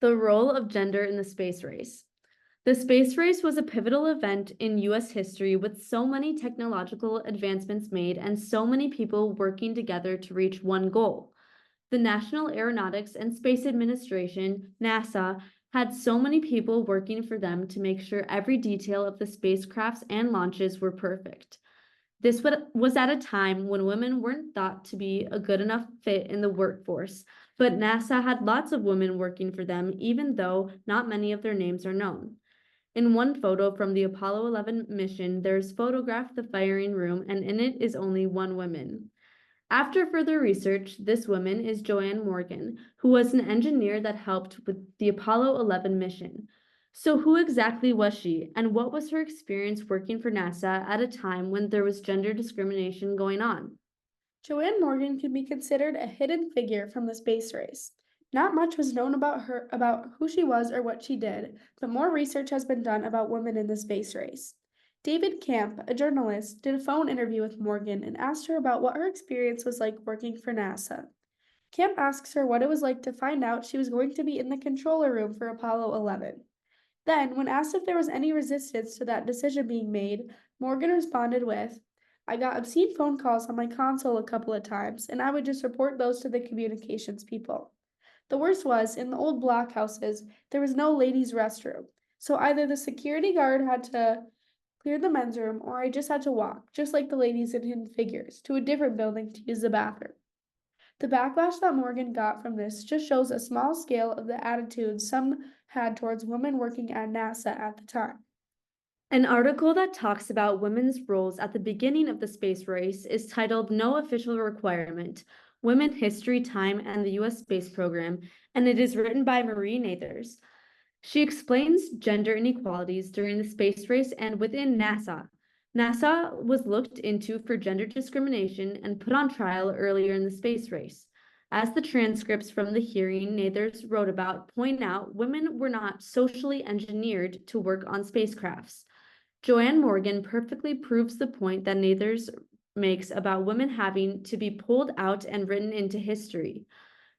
The role of gender in the space race. The space race was a pivotal event in US history with so many technological advancements made and so many people working together to reach one goal. The National Aeronautics and Space Administration, NASA, had so many people working for them to make sure every detail of the spacecrafts and launches were perfect. This was at a time when women weren't thought to be a good enough fit in the workforce, but NASA had lots of women working for them, even though not many of their names are known. In one photo from the Apollo 11 mission, there's photographed the firing room, and in it is only one woman. After further research, this woman is Joanne Morgan, who was an engineer that helped with the Apollo 11 mission. So who exactly was she, and what was her experience working for NASA at a time when there was gender discrimination going on? Joanne Morgan can be considered a hidden figure from the space race. Not much was known about who she was or what she did, but more research has been done about women in the space race. David Camp, a journalist, did a phone interview with Morgan and asked her about what her experience was like working for NASA. Camp asks her what it was like to find out she was going to be in the controller room for Apollo 11. Then, when asked if there was any resistance to that decision being made, Morgan responded with, I got obscene phone calls on my console a couple of times, and I would just report those to the communications people. The worst was, in the old blockhouses, there was no ladies' restroom, so either the security guard had to clear the men's room, or I just had to walk, just like the ladies in Hidden Figures, to a different building to use the bathroom. The backlash that Morgan got from this just shows a small scale of the attitude some had towards women working at NASA at the time. An article that talks about women's roles at the beginning of the space race is titled No Official Requirement: Women, History, Time, and the U.S. Space Program, and it is written by Marie Nathers. She explains gender inequalities during the space race and within NASA. NASA was looked into for gender discrimination and put on trial earlier in the space race. As the transcripts from the hearing Nathers wrote about point out, women were not socially engineered to work on spacecrafts. Joanne Morgan perfectly proves the point that Nathers makes about women having to be pulled out and written into history.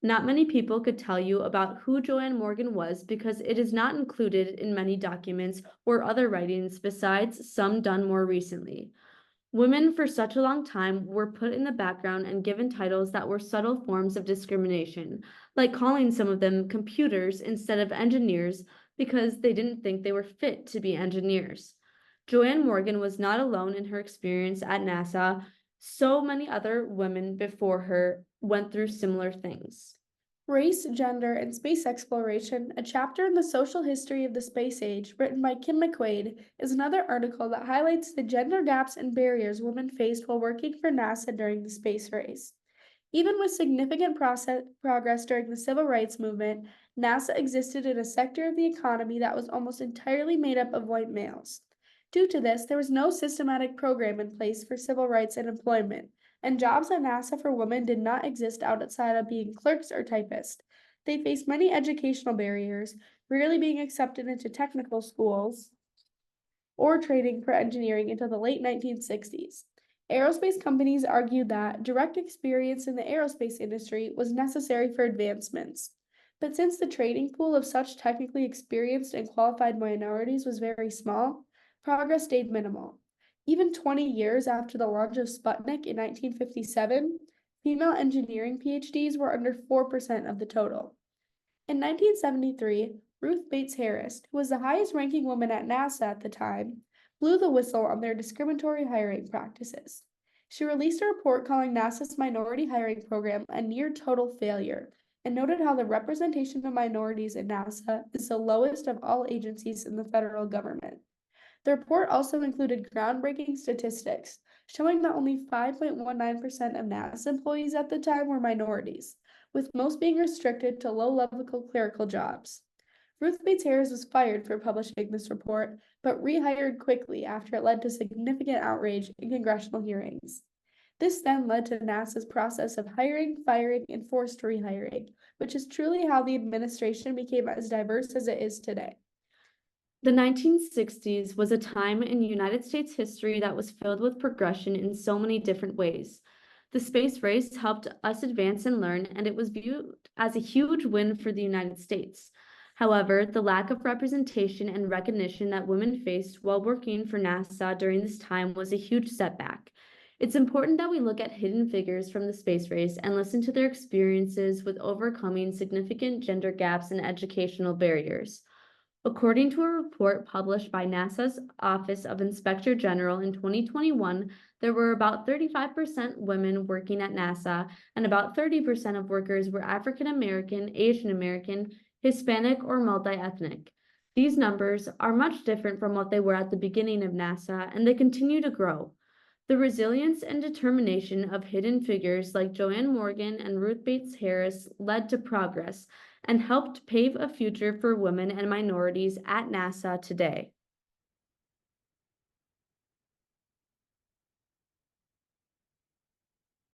Not many people could tell you about who Joanne Morgan was because it is not included in many documents or other writings besides some done more recently. Women for such a long time were put in the background and given titles that were subtle forms of discrimination, like calling some of them computers instead of engineers because they didn't think they were fit to be engineers. Joanne Morgan was not alone in her experience at NASA. So many other women before her went through similar things. Race, Gender, and Space Exploration, a chapter in the social history of the space age, written by Kim McQuaid, is another article that highlights the gender gaps and barriers women faced while working for NASA during the space race. Even with significant progress during the civil rights movement, NASA existed in a sector of the economy that was almost entirely made up of white males. Due to this, there was no systematic program in place for civil rights and employment, and jobs at NASA for women did not exist outside of being clerks or typists. They faced many educational barriers, rarely being accepted into technical schools or training for engineering until the late 1960s. Aerospace companies argued that direct experience in the aerospace industry was necessary for advancements. But since the training pool of such technically experienced and qualified minorities was very small, progress stayed minimal. Even 20 years after the launch of Sputnik in 1957, female engineering PhDs were under 4% of the total. In 1973, Ruth Bates Harris, who was the highest ranking woman at NASA at the time, blew the whistle on their discriminatory hiring practices. She released a report calling NASA's minority hiring program a near total failure and noted how the representation of minorities in NASA is the lowest of all agencies in the federal government. The report also included groundbreaking statistics, showing that only 5.19% of NASA employees at the time were minorities, with most being restricted to low-level clerical jobs. Ruth Bates Harris was fired for publishing this report, but rehired quickly after it led to significant outrage in congressional hearings. This then led to NASA's process of hiring, firing, and forced rehiring, which is truly how the administration became as diverse as it is today. The 1960s was a time in United States history that was filled with progression in so many different ways. The space race helped us advance and learn, and it was viewed as a huge win for the United States. However, the lack of representation and recognition that women faced while working for NASA during this time was a huge setback. It's important that we look at hidden figures from the space race and listen to their experiences with overcoming significant gender gaps and educational barriers. According to a report published by NASA's Office of Inspector General in 2021, there were about 35% women working at NASA, and about 30% of workers were African American, Asian American, Hispanic, or multi-ethnic. These numbers are much different from what they were at the beginning of NASA, and they continue to grow. The resilience and determination of hidden figures like Joanne Morgan and Ruth Bates Harris led to progress and helped pave a future for women and minorities at NASA today.